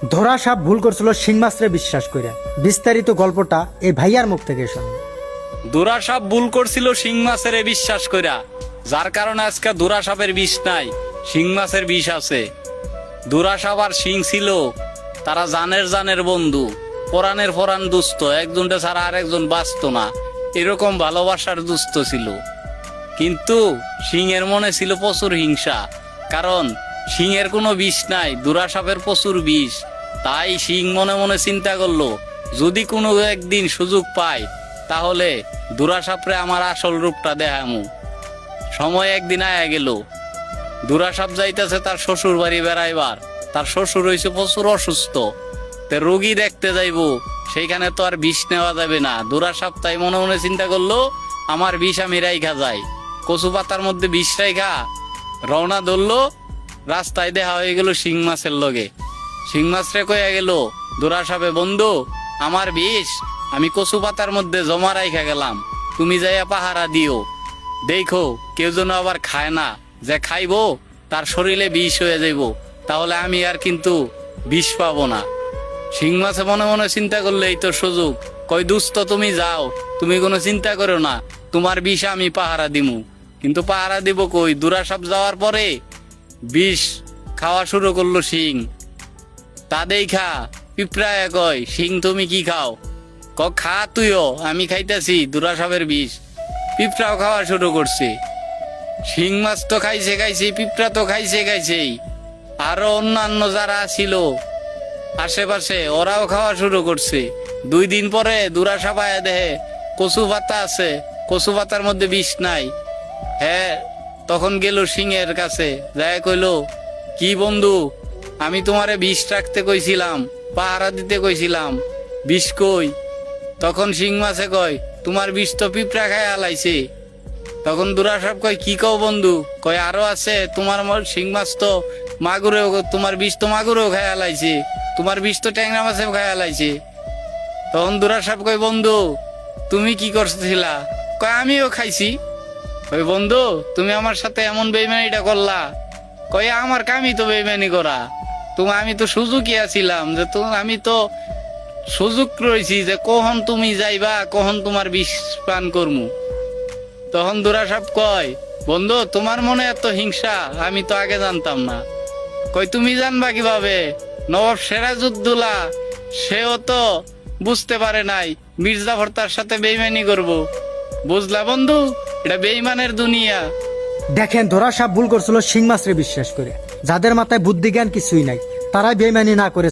ধরা সাপ ভুল করছিল শিং মাছরে বিশ্বাস করে। বিস্তারিত গল্পটা এই ভাইয়ার মুখ থেকে শুনুন। দুরা সাপ ভুল করছিল শিং মাছের বিশ্বাস কইরা, যার কারণে আজকে দুরা সাপের বিষ নাই, শিং মাছের বিষ আছে। দুরা সাপ আর শিং ছিল তারা জানের বন্ধু, পরাণের পরাণ দুস্থ, একজনটা ছাড়া আর একজন বাঁচত না, এরকম ভালোবাসার দুস্থ ছিল। কিন্তু সিংহের মনে ছিল প্রচুর হিংসা, কারণ সিংহের কোনো বিষ নাই, দুরা সাপের প্রচুর বিষ। তাই সিং মনে মনে চিন্তা করলো, যদি কোনো একদিন সুযোগ পায় তাহলে দুরা সাপরে আমার আসল রূপটা দেখামু। সময় একদিন আয়া গেল, দুরা সাপ যাইতেছে তার শ্বশুর বাড়ি বেড়াইবার। তার শ্বশুর হইছে প্রচুর অসুস্থ, তে রোগী দেখতে যাইবো, সেইখানে তো আর বিষ নেওয়া যাবে না। দুরা সাপ তাই মনে মনে চিন্তা করলো, আমার বিষ আমি রাইখা যাই। কচু পাতার মধ্যে বিষ রাইখা রওনা ধরলো। রাস্তায় দেখা হয়ে গেল শিং মাছের লগে। শিং মাছরে কইয়া গেল, দুরা সাপে, বন্ধু আমার বিষ আমি কচু পাতার মধ্যে জমা রাইখা গেলাম, তুমি যাইয়া পাহারা দিও, দেখো কেউ যেন আবার খায় না, যে খাইবো তার শরীরে বিষ হয়ে যাইব, তাহলে আমি আর কিন্তু বিষ পাবো না। শিং মাছে মনে মনে চিন্তা করলে এই তো সুযোগ, কই দুস্থ তুমি যাও, তুমি কোনো চিন্তা করো না, তোমার বিষ আমি পাহারা দিমু। কিন্তু পাহারা দিব কই? দুরা সাপ যাওয়ার পরে বিষ খাওয়া শুরু করলো শিং। তা দেখা পিঁপড়ায় কয়, শিং তুমি কি খাও? খা তুইও, আমি খাইতেছি দুরা সাপের বিষ। পিঁপড়াও খাওয়া শুরু করছে। শিং মাছ তো খাইছে, পিঁপড়া তো খাইছেই, আরো অন্যান্য যারা ছিল আশেপাশে ওরাও খাওয়া শুরু করছে। 2 দিন পরে দুরা সাপ আয়া দেহে কচু পাতা আছে, কচু পাতার মধ্যে বিষ নাই। হ্যাঁ, তখন গেল সিংহের কাছে, যায় কইল, কি বন্ধু, আমি তোমারে বিষ রাখতে কইছিলাম, পাহারা দিতে কইছিলাম, বিষ কই? তখন শিং মাছে কয়, তোমার বিষ তো পিঁপড়া খায় আলাইছে। তখন দুরা সাপ কয়, কি কও বন্ধু? কয় আরো আছে, তোমার শিং মাছ তো মাগুরেও, তোমার বিষ তো মাগুরেও খায় আলাইছে, তোমার বিষ তো ট্যাংরা মাছেও খায় আলাইছে। তখন দুরা সাপ কয়, বন্ধু তুমি কি করছিলা? কয় আমিও খাইছি। ওই বন্ধু তুমি আমার সাথে এমন বেইমানিটা করলা? কয় আমার কামই তো বেইমানি করা, আমি তো সুযোগই আছিলাম, যে আমি তো সুযোগ রয়েছি যে কখন তুমি যাইবা, কখন তোমার বিষ পান করমু। তখন দুরা সাপ কয়, বন্ধু তোমার মনে এত হিংসা আমি তো আগে জানতাম না। কই তুমি জানবা কিভাবে? নবাব সিরাজউদ্দৌলা সেও তো বুঝতে পারে নাই মির্জাফর তার সাথে বেইমানি করব। বুঝলা বন্ধু, এটা বেইমানের দুনিয়া। দেখেন, ধরা সাপ ভুল করছিল শিং মাছরে বিশ্বাস করে। যাদের মাথায় বুদ্ধি জ্ঞান কিছুই নাই, তারাই বেইমানি না করে